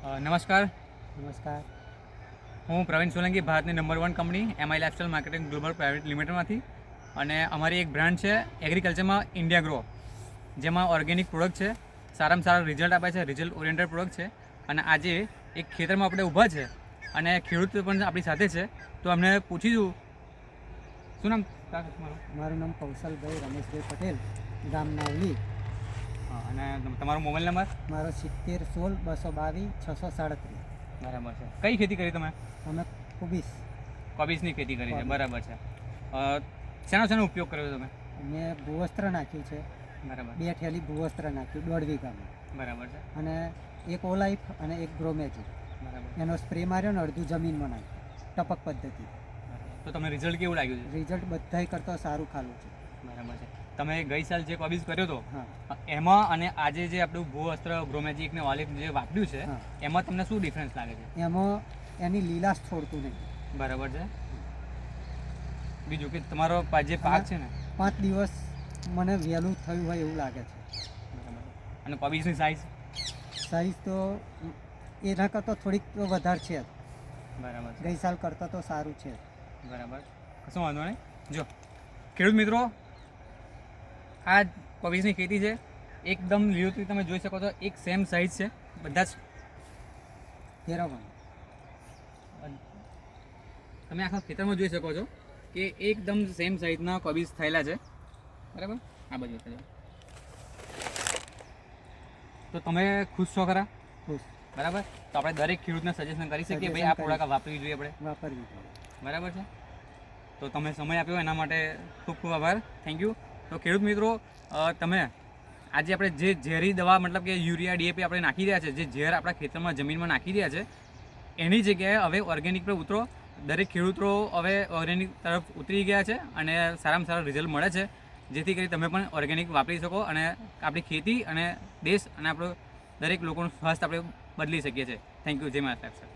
નમસ્કાર. નમસ્કાર. હું પ્રવીણ સોલંકી, ભારતની number 1 company MI lifestyle marketing global private લિમિટેડમાંથી, અને અમારી એક બ્રાન્ડ છે એગ્રીકલ્ચરમાં ઇન્ડિયા ગ્રો, જેમાં ઓર્ગેનિક પ્રોડક્ટ છે, સારામાં સારા રિઝલ્ટ આપે છે, રિઝલ્ટ ઓરિએન્ટેડ પ્રોડક્ટ છે. અને આજે એક ખેતરમાં આપણે ઊભા છે અને ખેડૂત પણ આપણી સાથે છે, તો અમને પૂછીશું શું નામ તમારું? મારું નામ કૌશલભાઈ રમેશભાઈ પટેલ, ગામ નાવલી. અને તમારો મોબાઈલ નંબર? મારો 7016 222 637. બરાબર છે. કઈ ખેતી કરી તમે? અમે કોબીસની ખેતી કરી છે. બરાબર છે. શેનો ઉપયોગ કર્યો તમે? મેં ભૂવસ્ત્ર નાખ્યું છે. બરાબર. 2 થેલી ભૂવસ્ત્ર નાખ્યું 1.5 વીઘામાં. બરાબર છે. અને એક ઓલાઇફ અને એક ગ્રોમેજિક. બરાબર. એનો સ્પ્રે માર્યો ને અડધું જમીનમાં નાખ્યું ટપક પદ્ધતિ. તો તમને રિઝલ્ટ કેવું લાગ્યું છે? રિઝલ્ટ બધાય કરતાં સારું ખાલું છે. બરાબર છે. તમે ગઈ સાલ જે કોબીસ કર્યો હતો હા, એમાં અને આજે જે આપણું ભૂવસ્ત્ર, ગ્રોમેજિક ને ઓલિફ જે વાપર્યું છે હા. એમાં તમને શું ડિફરન્સ લાગે છે? એમાં એની લીલાશ છોડતું નહીં. બરાબર છે. બીજું કે તમારો જે પાક છે ને 5 દિવસ મને વહેલું થયું હોય એવું લાગે છે. બરાબર. અને કોબીસની સાઈઝ તો એના કરતાં થોડીક તો વધારે છે. બરાબર છે. ગઈ સાલ કરતાં તો સારું છે. બરાબર. કશું વાંધો નહીં. જો ખેડૂત મિત્રો, આ કોબીસની ખેતી છે, એકદમ લીલોતરી તમે જોઈ શકો છો, એક સેમ સાઈઝ છે બધા જ. ફેરવવાનું તમે આખા ખેતરમાં જોઈ શકો છો કે એકદમ સેમ સાઈઝના કોબીસ થયેલા છે. બરાબર. આ બાજુ થયો તો તમે ખુશ છો ખરા? ખુશ. બરાબર. તો આપણે દરેક ખેડૂતને સજેશન કરી શકીએ ભાઈ આ પ્રોડક્ટ વાપરવી જોઈએ આપણે. વાપરવી જોઈએ. બરાબર છે. તો તમે સમય આપ્યો એના માટે ખૂબ ખૂબ આભાર. Thank you. તો ખેડૂત મિત્રો, તમે આજે આપણે જે ઝેરી દવા, મતલબ કે યુરિયા, DAP આપણે નાખી રહ્યા છે, જે ઝેર આપણા ખેતરમાં જમીનમાં નાખી રહ્યા છે, એની જગ્યાએ હવે ઓર્ગેનિક પર ઉતરો. દરેક ખેડૂતો હવે ઓર્ગેનિક તરફ ઉતરી ગયા છે અને સારામાં સારા રિઝલ્ટ મળે છે, જેથી કરી તમે પણ ઓર્ગેનિક વાપરી શકો અને આપણી ખેતી અને દેશ અને આપણો દરેક લોકોનું સ્વાસ્થ્ય આપણે બદલી શકીએ છીએ. Thank you. જય માતા સર.